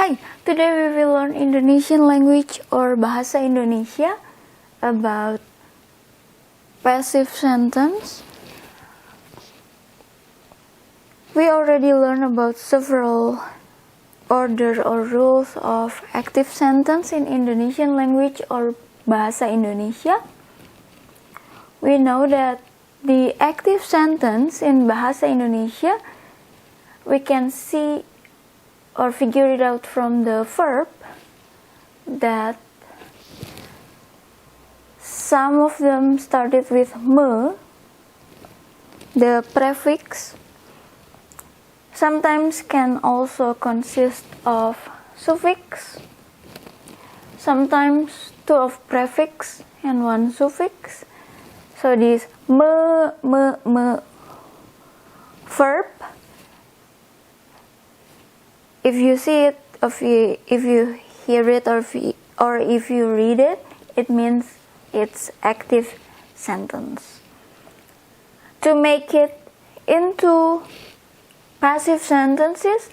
Hi, today we will learn Indonesian language or Bahasa Indonesia about passive sentence. We already learned about several order or rules of active sentence in Indonesian language or Bahasa Indonesia. We know that the active sentence in Bahasa Indonesia, we can see or figure it out from the verb that some of them started with me, the prefix sometimes can also consist of suffix, sometimes two of prefix and one suffix. So this me verb, if you see it, if you hear it, or if you read it, it means it's active sentence. To make it into passive sentences,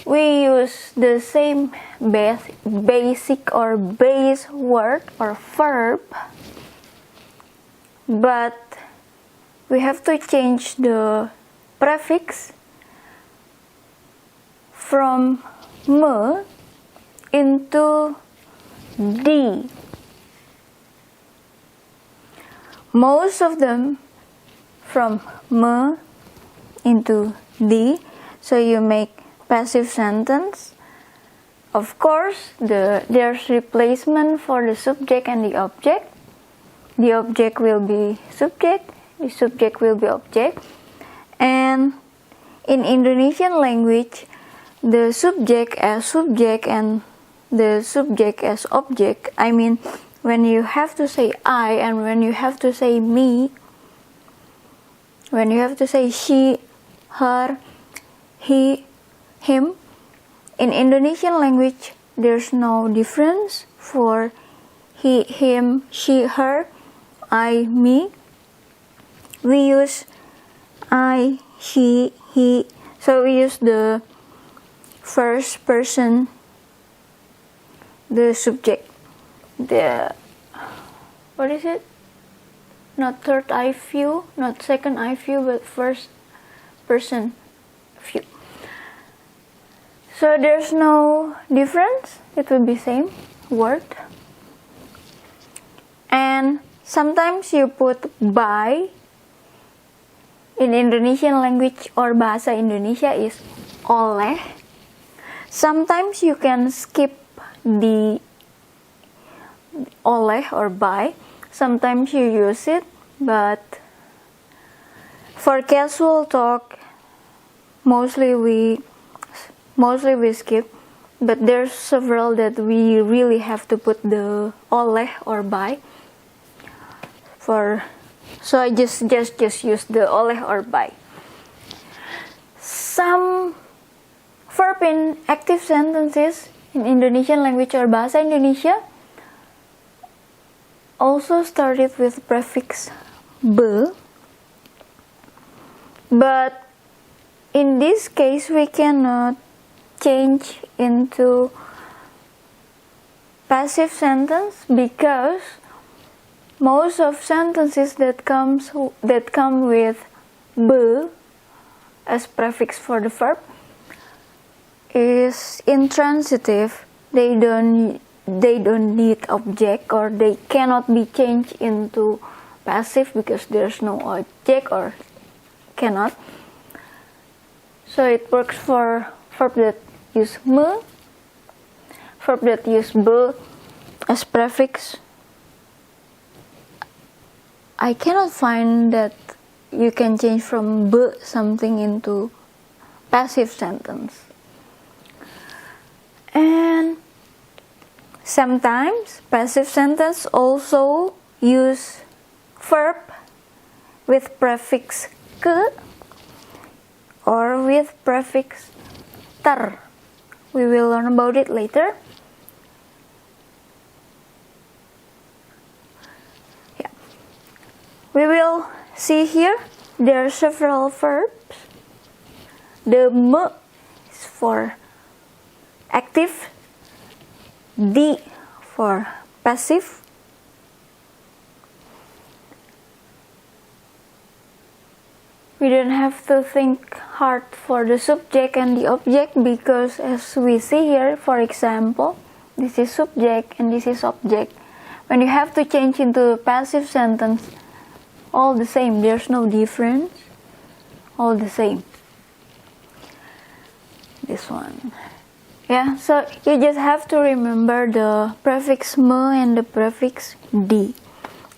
we use the same basic or base word or verb, but we have to change the prefix from me into d. Most of them from me into d, so you make passive sentence. Of course, there's replacement for the subject and the object. The object will be subject, the subject will be object. And in Indonesian language, the subject as subject and the subject as object, I mean, when you have to say I and when you have to say me, when you have to say she, her, he, him, in Indonesian language, there's no difference for he, him, she, her, I, me. We use I, she, he, so we use the first person, the subject, the, what is it? Not third eye view, not second eye view, but first person view. So there's no difference, it will be same word. And sometimes you put by. In Indonesian language or Bahasa Indonesia is oleh. Sometimes you can skip the oleh or by. Sometimes you use it, but for casual talk, mostly we skip. But there's several that we really have to put the oleh or by. So I just use the oleh or by. Some verb in active sentences in Indonesian language or Bahasa Indonesia also started with prefix be, but in this case we cannot change into passive sentence because most of sentences that come with be as prefix for the verb is intransitive. They don't need object, or they cannot be changed into passive because there's no object or cannot. So it works for verb that use me, verb that use be as prefix. I cannot find that you can change from be something into passive sentence. And sometimes passive sentence also use verb with prefix ke or with prefix ter. We will learn about it later. We will see here there are several verbs. The me is for active, D for passive. We don't have to think hard for the subject and the object, because as we see here, for example, this is subject and this is object. When you have to change into a passive sentence, all the same, there's no difference, all the same. This one. Yeah, so you just have to remember the prefix me and the prefix D.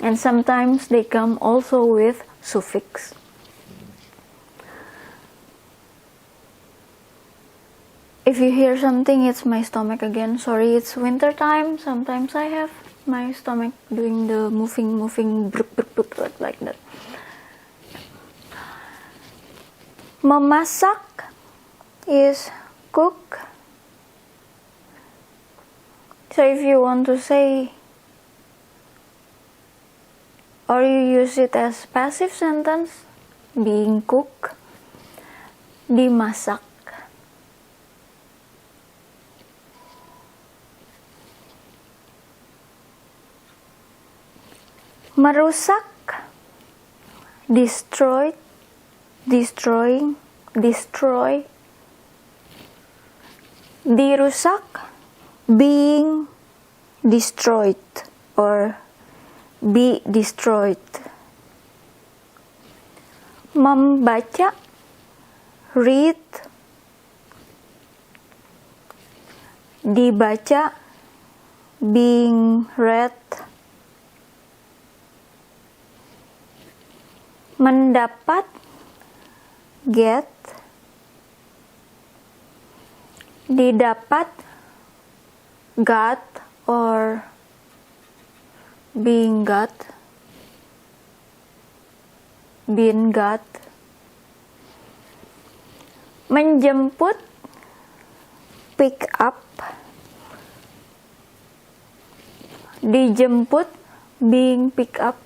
And sometimes they come also with suffix. If you hear something, it's my stomach again. Sorry, it's winter time. Sometimes I have my stomach doing the moving, like that. Memasak is cook. So if you want to say, or you use it as passive sentence, being cook, dimasak. Merusak, destroy, destroying, destroy. Dirusak, being destroyed or be destroyed. Membaca, read. Dibaca, being read. Mendapat, get. Didapat, got or being got, been got. Menjemput, pick up. Dijemput, being pick up.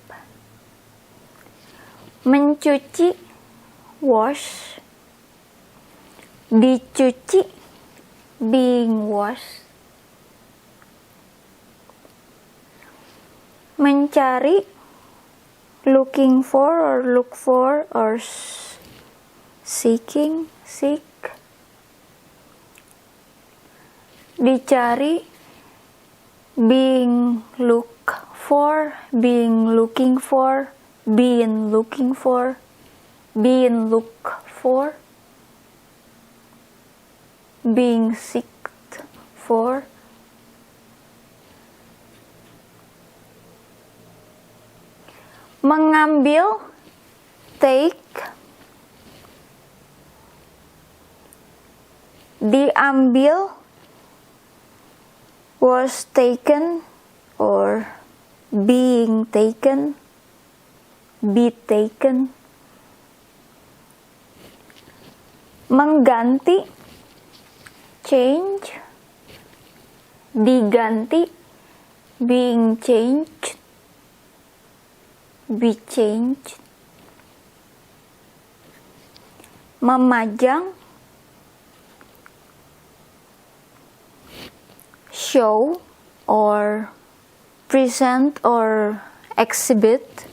Mencuci, wash. Dicuci, being washed. Mencari, looking for or look for or seeking, seek. Dicari, being look for, being looking for, being looking for, being look for, being seeked for. Mengambil, take. Diambil, was taken or being taken, be taken. Mengganti, change. Diganti, being changed, be changed. Memajang, show or present or exhibit.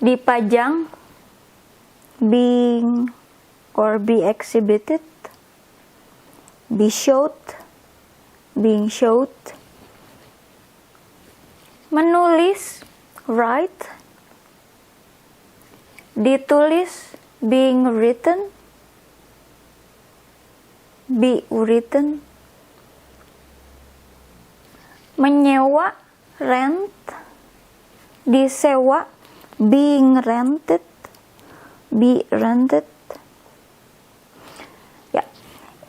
Dipajang, being or be exhibited. Be showed, being showed. Menulis, write. Ditulis, being written, be written. Menyewa, rent. Disewa, being rented, be rented. Yeah.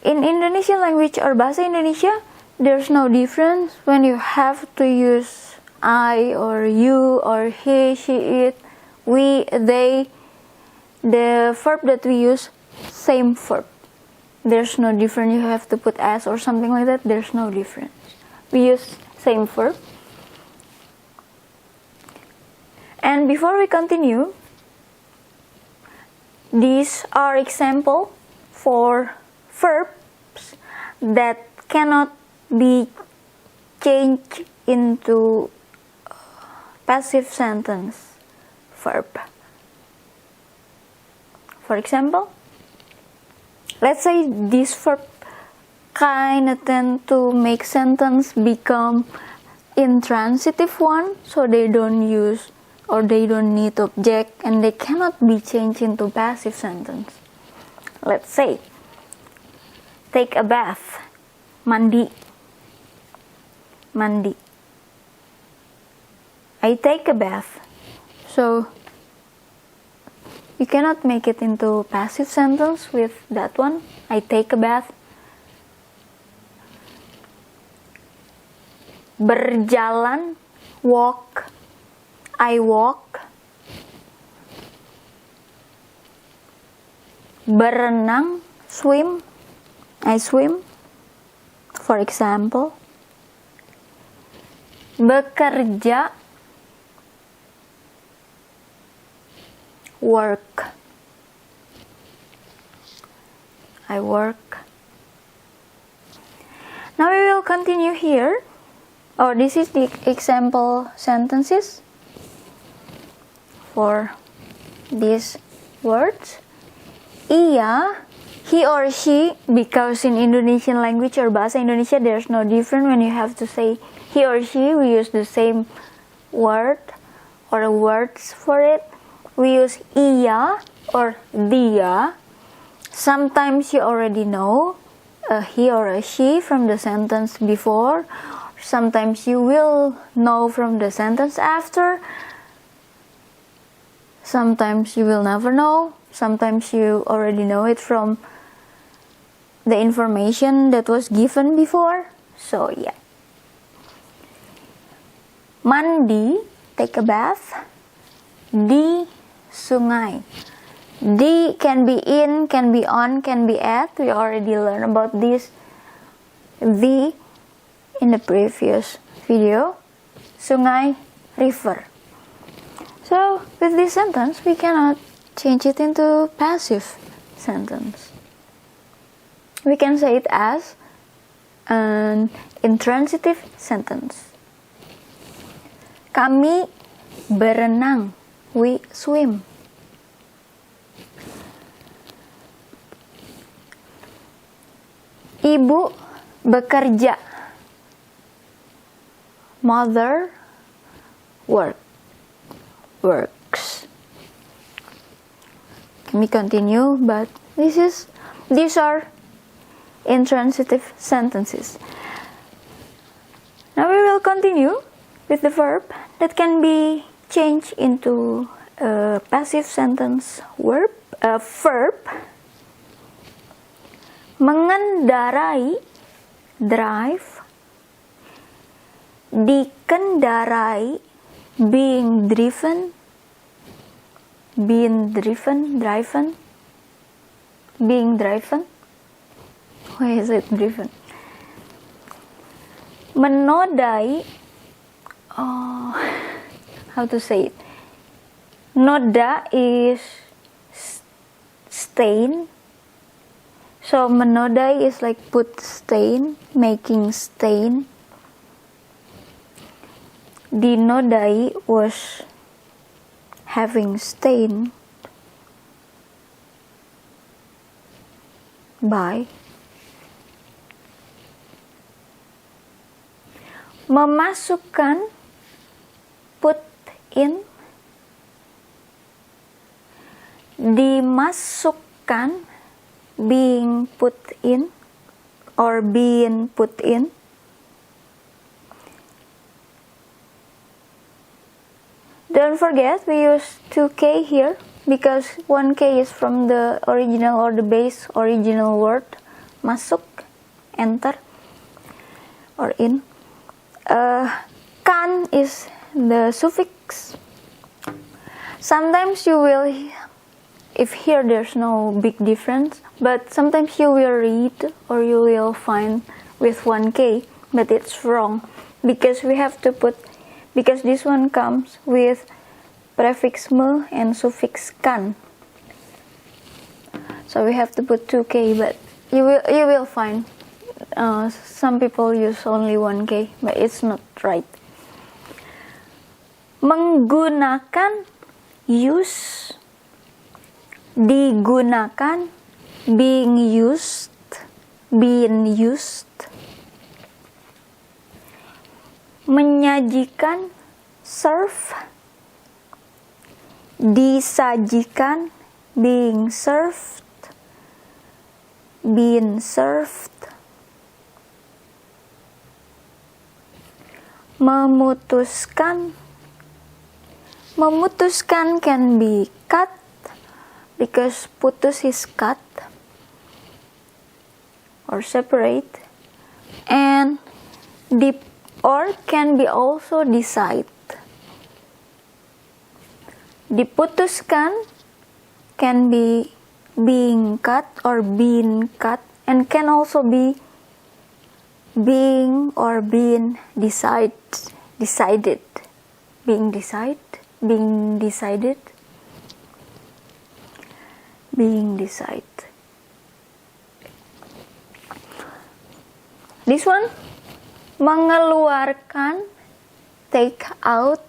In Indonesian language or bahasa Indonesia, there's no difference when you have to use I or you or he, she, it, we, they. The verb that we use, same verb. There's no difference. You have to put as or something like that. There's no difference. We use same verb. And before we continue, These are example for verbs that cannot be changed into passive sentence verb. For example, let's say this verb kind of tend to make sentence become intransitive one, so they don't use or they don't need object and they cannot be changed into passive sentence. Let's say, take a bath, mandi, mandi. I take a bath. So you cannot make it into passive sentence with that one. I take a bath. Berjalan, walk. I walk. Berenang, swim. I swim. For example. Bekerja, work. I work. Now we will continue here. Oh, this is the example sentences for these words. Ia, he or she, because in Indonesian language or bahasa Indonesia there's no difference when you have to say he or she, we use the same word or words for it. We use ia or dia. Sometimes you already know a he or a she from the sentence before. Sometimes you will know from the sentence after. Sometimes you will never know. Sometimes you already know it from the information that was given before. So yeah. Mandi, take a bath. Di sungai. Di can be in, can be on, can be at. We already learned about this. The in the previous video. Sungai, river. So with this sentence we cannot change it into passive sentence. We can say it as an intransitive sentence. Kami berenang. We swim. Ibu bekerja. Mother works. Let me continue, but these are intransitive sentences. Now we will continue with the verb that can be changed into a passive sentence verb. Mengendarai, drive. Dikendarai, being driven. Being driven. Why is it driven? Menodai, how to say it? Noda is stain. So menodai is like put stain, making stain. Dinodai was having stain by. Memasukkan, put in. Dimasukkan, being put in or being put in. Don't forget we use 2K here because 1K is from the original or the base original word masuk, enter or in. Kan is the suffix. Sometimes you will, if here there's no big difference, but sometimes you will read or you will find with 1K, but it's wrong because we have to put, because this one comes with prefix me and suffix kan. So we have to put 2K, but you will find some people use only 1K, but it's not right. Menggunakan, use. Digunakan, being used, being used. Menyajikan, serve. Disajikan, being served, being served. Memutuskan. Memutuskan can be cut because putus is cut or separate, and or can be also decide. Diputuskan can be being cut or being cut, and can also be being or being decided. Being decided. Being decided. Being decided. This one, mengeluarkan, take out.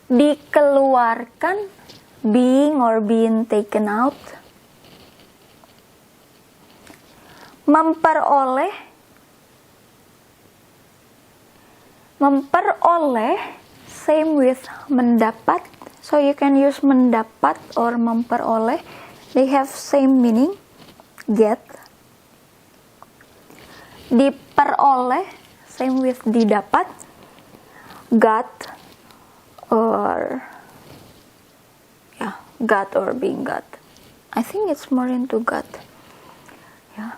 Dikeluarkan, being or being taken out. Memperoleh. Memperoleh, same with mendapat. So you can use mendapat or memperoleh. They have same meaning, get. Diperoleh, same with didapat, got. Or got or being got. I think it's more into got. Yeah.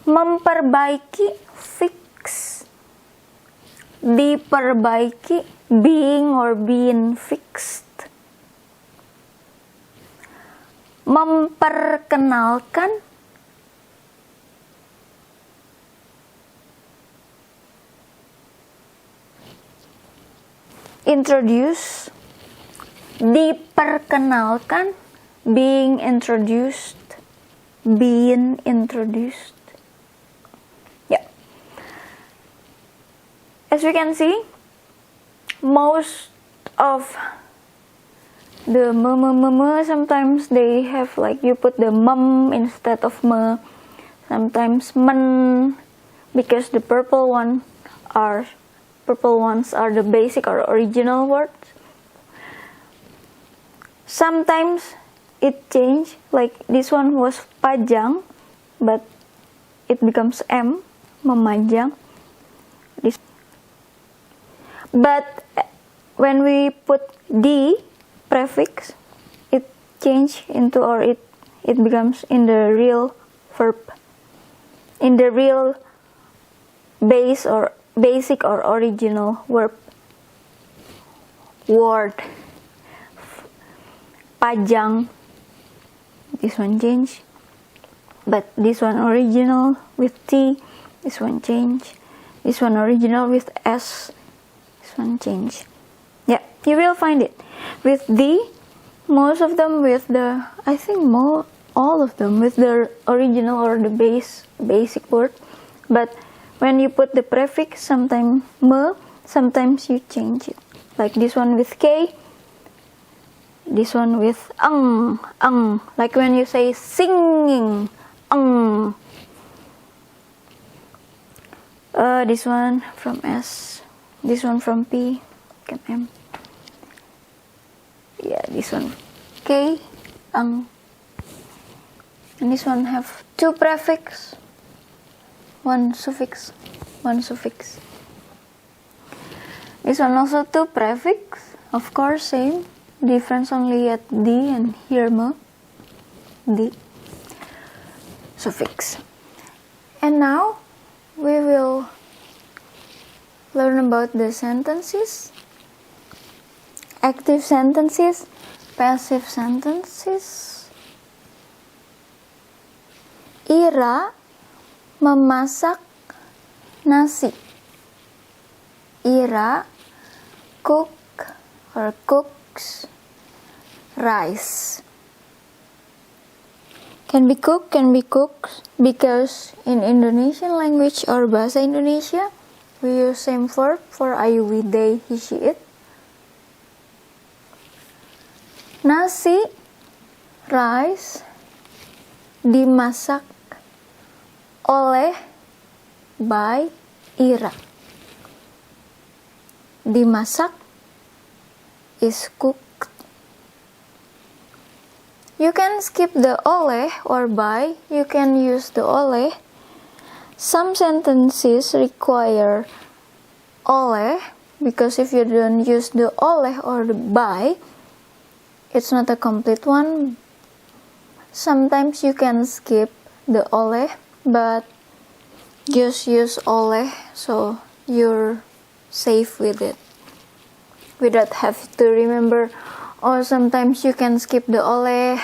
Memperbaiki, fix. Diperbaiki, being or being fixed. Memperkenalkan. Introduce. Diperkenalkan, being introduced, being introduced. Yeah. As we can see, most of the sometimes they have like you put the mum instead of me. Sometimes men, because the purple ones are the basic or original words. Sometimes it change, like this one was pajang, but it becomes M, memajang. But when we put D prefix, it change into, or it becomes in the real verb, in the real base or basic or original verb word. Pajang, this one change, but this one original with T, this one change, this one original with S, this one change. Yeah, you will find it with D, most of them with the, I think all of them with the original or the basic word, but when you put the prefix, sometimes me, sometimes you change it, like this one with K, this one with like when you say singing, this one from S, this one from P, M. Yeah, this one K, and this one have two prefix, one suffix. This one also two prefix, of course same. Difference only at D and here me, D, suffix. And now we will learn about the sentences, active sentences, passive sentences. Ira memasak nasi. Ira cook or cooks rice. Can be cooked because in Indonesian language or bahasa Indonesia we use same verb for ayu, we, they, he, she, it. Nasi, rice, dimasak oleh by Ira. Dimasak is cooked. You can skip the oleh or by. You can use the oleh. Some sentences require oleh because if you don't use the oleh or the by, it's not a complete one. Sometimes you can skip the oleh, but just use oleh so you're safe with it. Without have to remember, or sometimes you can skip the oleh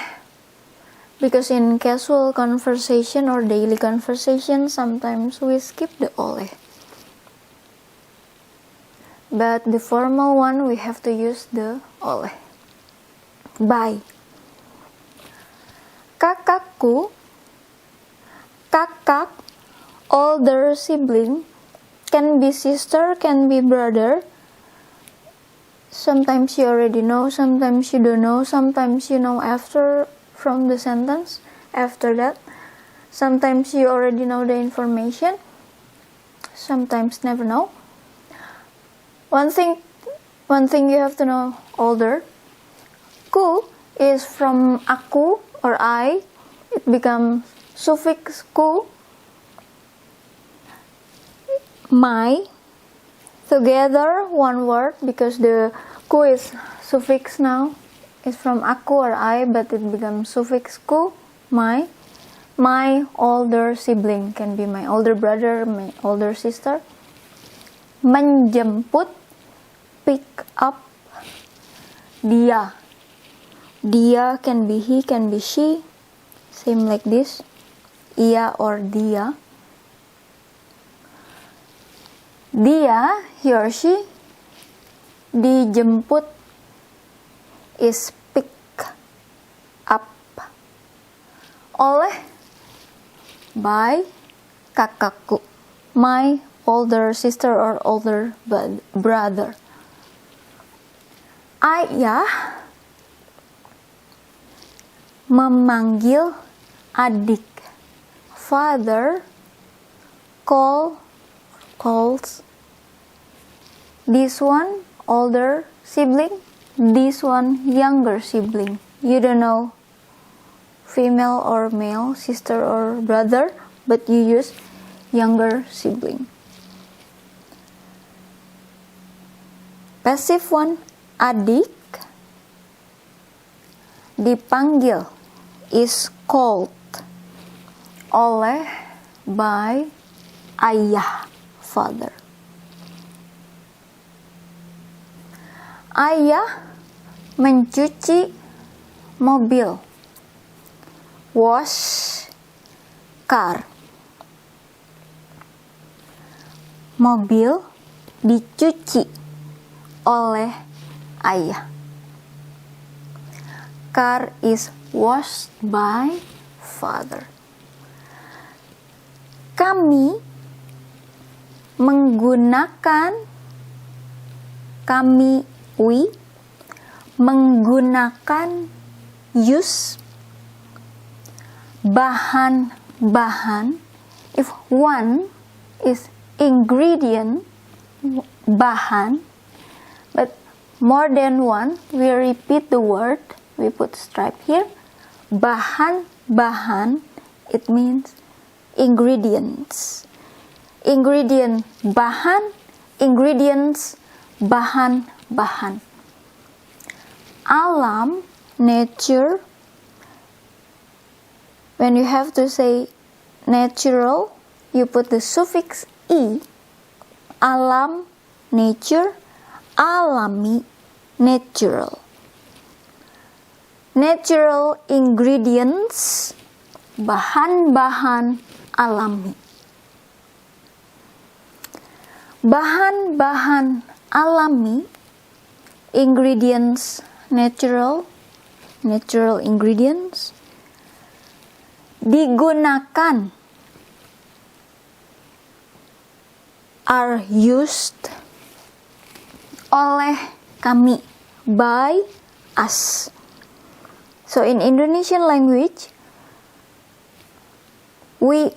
because in casual conversation or daily conversation sometimes we skip the oleh. But the formal one we have to use the oleh. By. Kakakku, kakak, older sibling, can be sister, can be brother. Sometimes you already know, sometimes you don't know, sometimes you know after from the sentence, after that. Sometimes you already know the information, sometimes never know. One thing you have to know older. Ku is from aku or I, it becomes suffix ku. My, together one word because the ku is suffix now, is from aku or I, but it becomes suffix ku, my. My older sibling, can be my older brother, my older sister. Menjemput, pick up. Dia. Dia can be he, can be she. Same like this. Ia or dia. Dia, he or she. Dijemput is pick up. Oleh, by kakakku, my older sister or older brother. Ayah memanggil adik. Father calls this one older sibling, this one younger sibling. You don't know female or male, sister or brother, but you use younger sibling. Passive one, adik dipanggil is called oleh, by, ayah, father. Ayah mencuci mobil, wash car. Mobil dicuci oleh ayah. Car is washed by father. Kami menggunakan, we menggunakan, use bahan-bahan. If one is ingredient, bahan, but more than one, we repeat the word, we put stripe here. Bahan-bahan, it means ingredients. Ingredient bahan, ingredients bahan-bahan. Alam, nature. When you have to say natural, you put the suffix i. Alam, nature. Alami, natural. Natural ingredients, bahan-bahan alami. Bahan-bahan alami, ingredients natural ingredients. digunakan, are used oleh kami, by us. So in Indonesian language, we,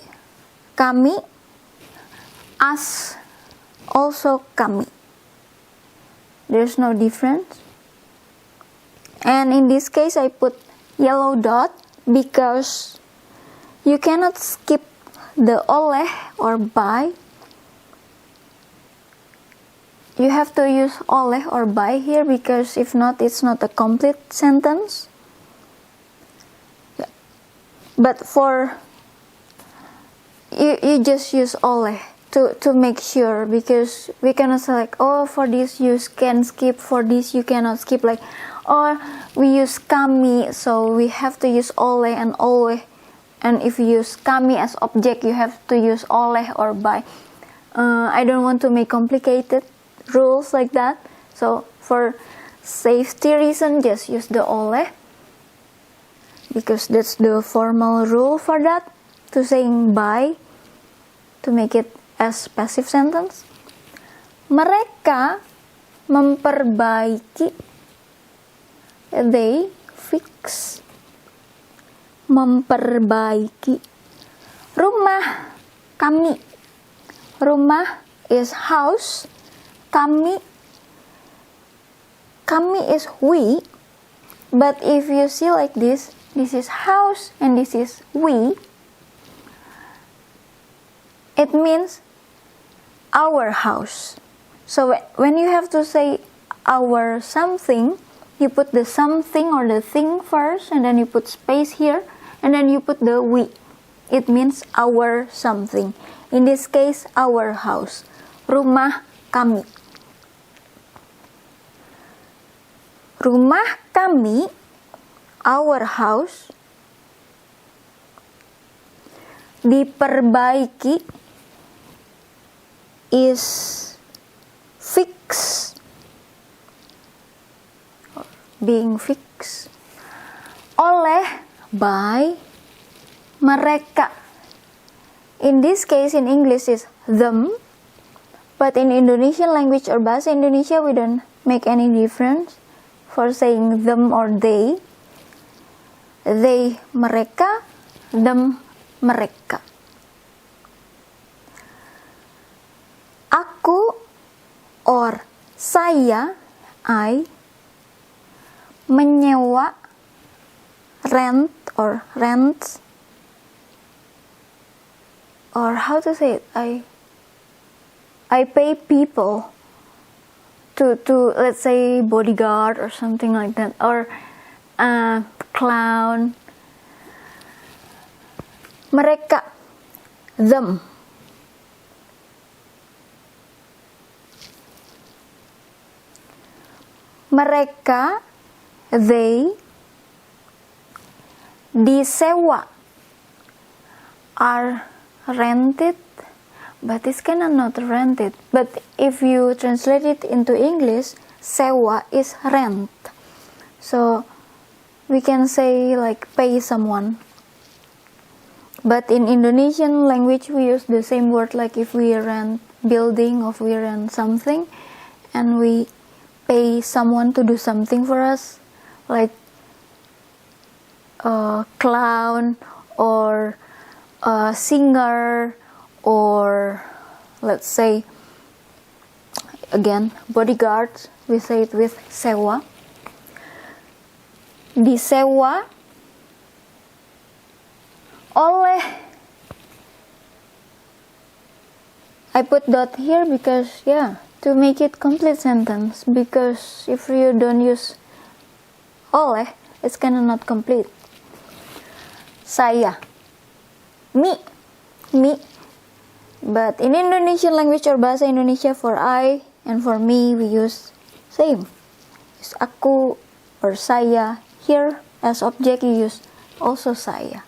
kami, us, also kami. There's no difference. And in this case, I put yellow dot because you cannot skip the oleh or by. You have to use oleh or by here because if not, it's not a complete sentence. But for you just use oleh to make sure, because we cannot select, oh, for this you can skip, for this you cannot skip, like, or we use kami, so we have to use oleh and oleh, and if you use kami as object, you have to use oleh or by. I don't want to make complicated rules like that, so for safety reason, just use the oleh, because that's the formal rule for that, to saying by, to make it as passive sentence. Mereka memperbaiki, they fix, memperbaiki. Rumah kami, rumah is house, kami is we, but if you see like this is house and this is we, it means our house. So when you have to say our something, you put the something or the thing first, and then you put space here, and then you put the we. It means our something. In this case, our house. Rumah kami. Rumah kami, our house, diperbaiki is fix, being fixed, oleh, by, mereka. In this case, in English is them, but in Indonesian language or bahasa Indonesia, we don't make any difference for saying them or they. They, mereka, them, mereka. Aku or saya, I, menyewa, rent or rents, or how to say it, I pay people to let's say bodyguard or something like that, or clown. Mereka, them. Mereka, they, disewa, are rented, but it's kind of not rented. But if you translate it into English, sewa is rent. So we can say like pay someone. But in Indonesian language, we use the same word, like if we rent building or we rent something, and we pay someone to do something for us, like a clown or a singer, or let's say again bodyguard, we say it with sewa. Disewa oleh, I put dot here because to make it complete sentence, because if you don't use oleh, it's kind of not complete. Saya, me, but in Indonesian language or bahasa Indonesia, for I and for me we use same, use aku or saya. Here as object you use also saya,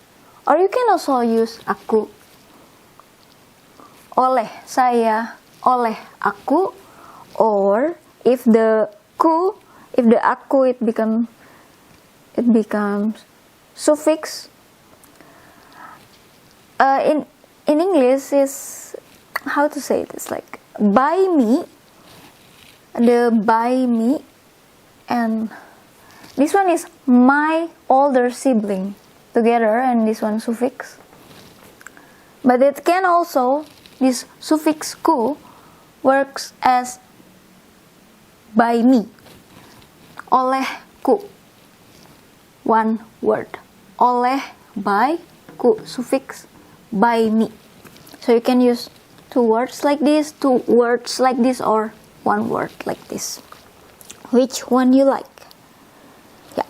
or you can also use aku. Oleh saya, oleh aku, or if the aku it becomes suffix, in English is, how to say this, like by me, the by me, and this one is my older sibling together, and this one suffix. But it can also, this suffix ku works as by me, olehku, one word, oleh, by, ku, suffix, by me. So you can use two words like this, two words like this, or one word like this. Which one you like? Yeah.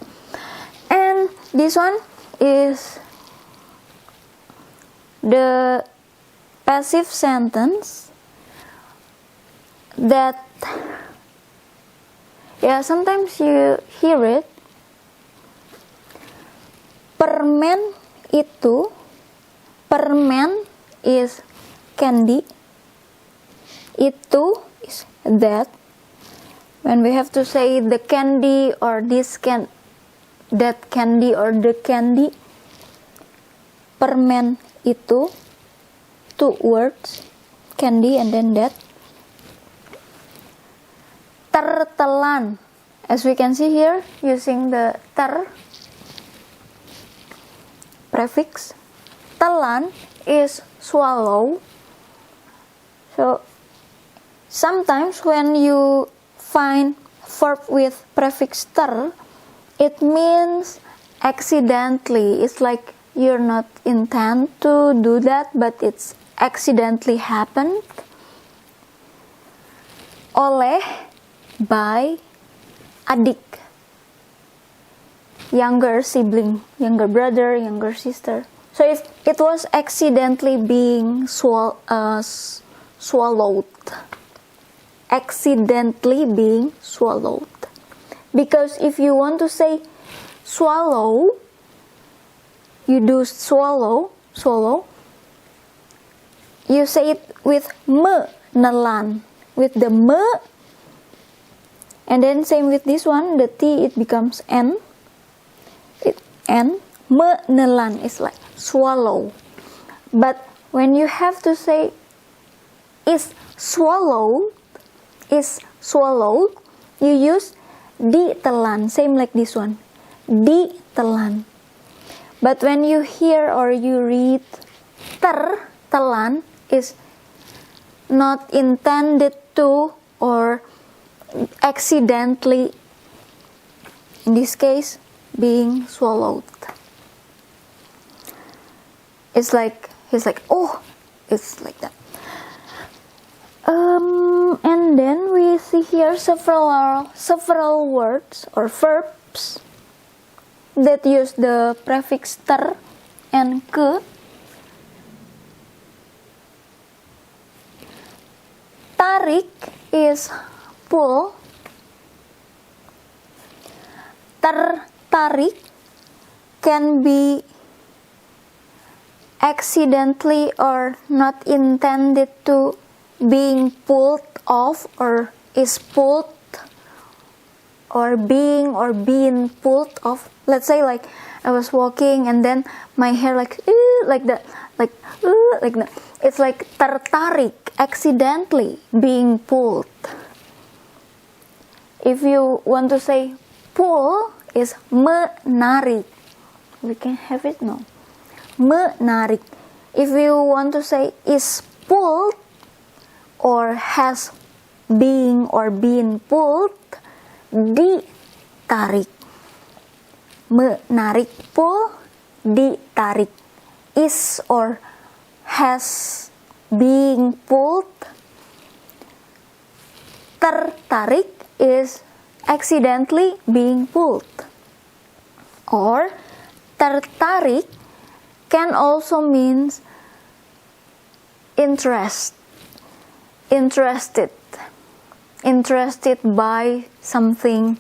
And this one is the passive sentence that, yeah, sometimes you hear it. Permen itu, permen is candy, itu is that. When we have to say the candy or this can, that candy or the candy, permen itu, two words, candy and then that. Tertelan, as we can see here, using the ter prefix. Telan is swallow. So sometimes when you find verb with prefix ter, it means accidentally. It's like you're not intend to do that, but it's accidentally happened. Oleh, by, adik, younger sibling, younger brother, younger sister. So if it was accidentally being swallowed, accidentally being swallowed. Because if you want to say swallow, you do swallow, you say it with me, nelan, with the me, and then same with this one, the T, it becomes N, me, nelan is like swallow. But when you have to say is swallowed, you use ditelan, same like this one, ditelan. But when you hear or you read tertelan, is not intended to or accidentally, in this case, being swallowed. It's like, he's like, oh, it's like that. And then we see here several words or verbs that use the prefix ter and ke. Tarik is pull. Tertarik can be accidentally or not intended to being pulled off, or is pulled, or being pulled off. Let's say like I was walking and then my hair like that, like that. It's like tertarik, accidentally being pulled. If you want to say pull, is menarik. We can have it now. Menarik. If you want to say is pulled or has being or been pulled, ditarik. Menarik, pull, ditarik. Is or has being pulled. Tertarik is accidentally being pulled. Or tertarik can also means interested by something.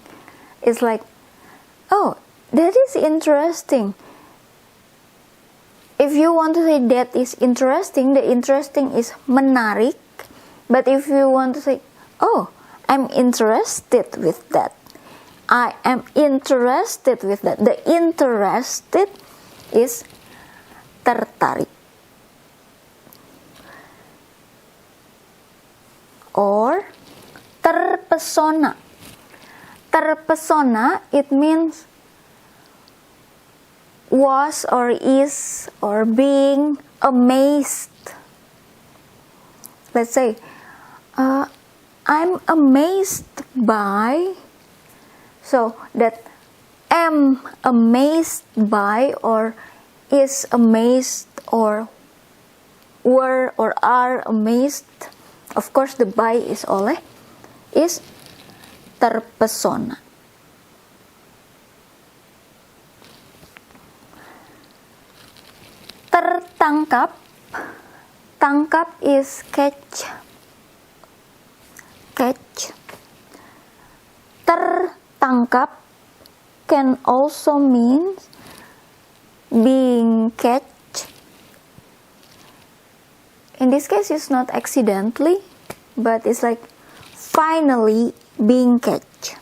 It's like, oh, that is interesting. If you want to say that is interesting, the interesting is menarik. But if you want to say, oh, I'm interested with that, I am interested with that, the interested is tertarik. or terpesona. Terpesona, it means was or is or being amazed. Let's say, I'm amazed by, so that am amazed by or is amazed or were or are amazed. Of course, the by is oleh, is terpesona. Tertangkap. Tangkap is catch. Catch. Tertangkap can also mean being catch. In this case, it's not accidentally, but it's like finally being catch.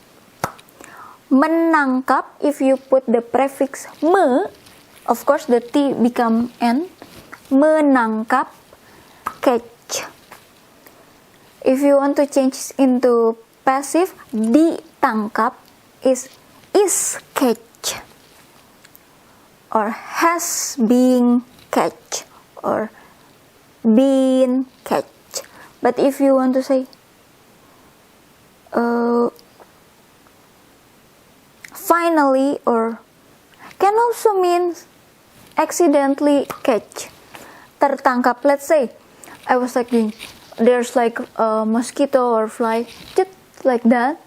Menangkap, if you put the prefix me, of course the T become N. Menangkap, catch. If you want to change into passive, ditangkap is catch or has been catch or been catch. But if you want to say finally, or can also mean accidentally catch. Tertangkap, let's say I was like there's like a mosquito or fly just like that.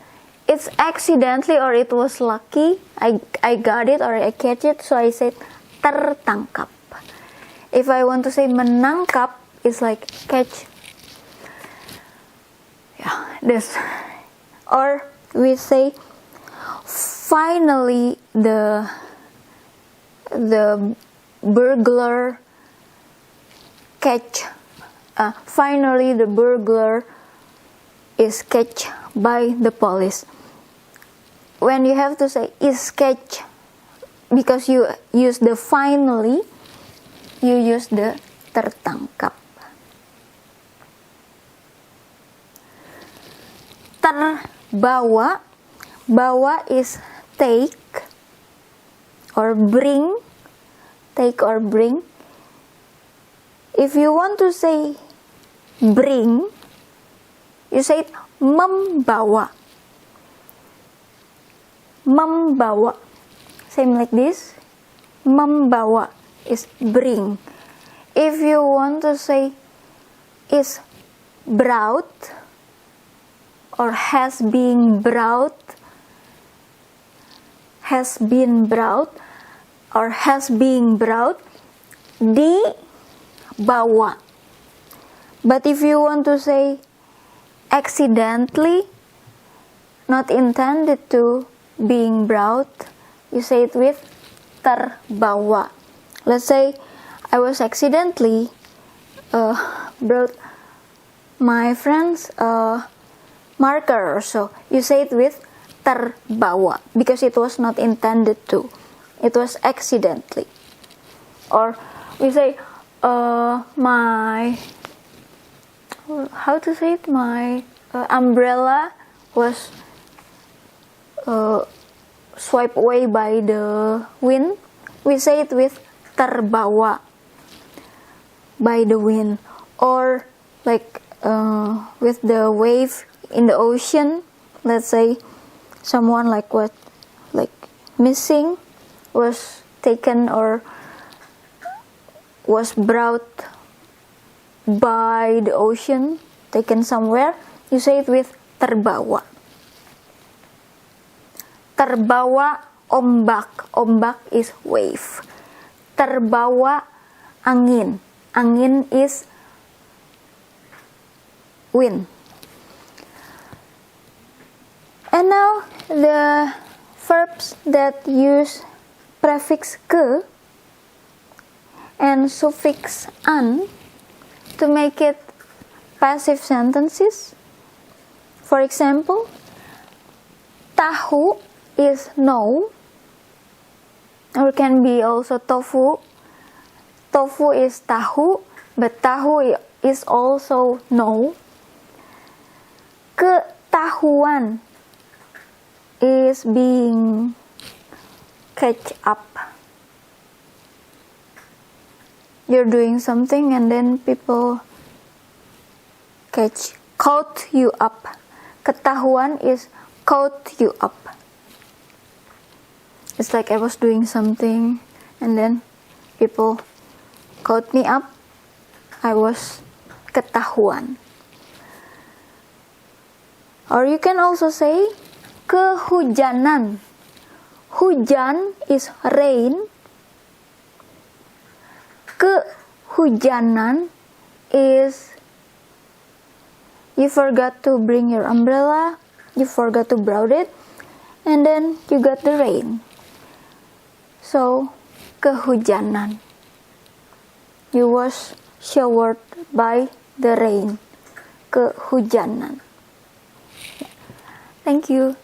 It's accidentally or it was lucky I got it or I catch it, so I said tertangkap. If I want to say menangkap, it's like catch. Yeah, this. Or we say finally the burglar catch. Finally the burglar is catch by the police. When you have to say is catch, because you use the finally, you use the tertangkap. Terbawa. Bawa is take or bring. Take or bring. If you want to say bring, you say it membawa. Membawa. Same like this. Membawa is bring. If you want to say is brought or has been brought, has been brought or has been brought, dibawa. But if you want to say accidentally, not intended to being brought, you say it with terbawa. Let's say I was accidentally brought my friend's marker or so. You say it with terbawa because it was not intended to. It was accidentally. Or we say my, how to say it, my umbrella was swiped away by the wind. We say it with terbawa by the wind. Or like with the wave in the ocean, let's say someone like missing, was taken or was brought by the ocean, taken somewhere, you say it with terbawa. Terbawa ombak. Ombak is wave. Terbawa angin. Angin is wind. And now the verbs that use prefix ke and suffix an to make it passive sentences. For example, tahu is know, or can be also tofu. Tofu is tahu, but tahu is also know. Ketahuan is being catch up. You're doing something and then people caught you up. Ketahuan is caught you up. It's like I was doing something and then people caught me up. I was ketahuan. Or you can also say kehujanan. Hujan is rain. Kehujanan is you forgot to bring your umbrella, you forgot to brought it, and then you got the rain. So, kehujanan. You was showered by the rain. Kehujanan. Thank you.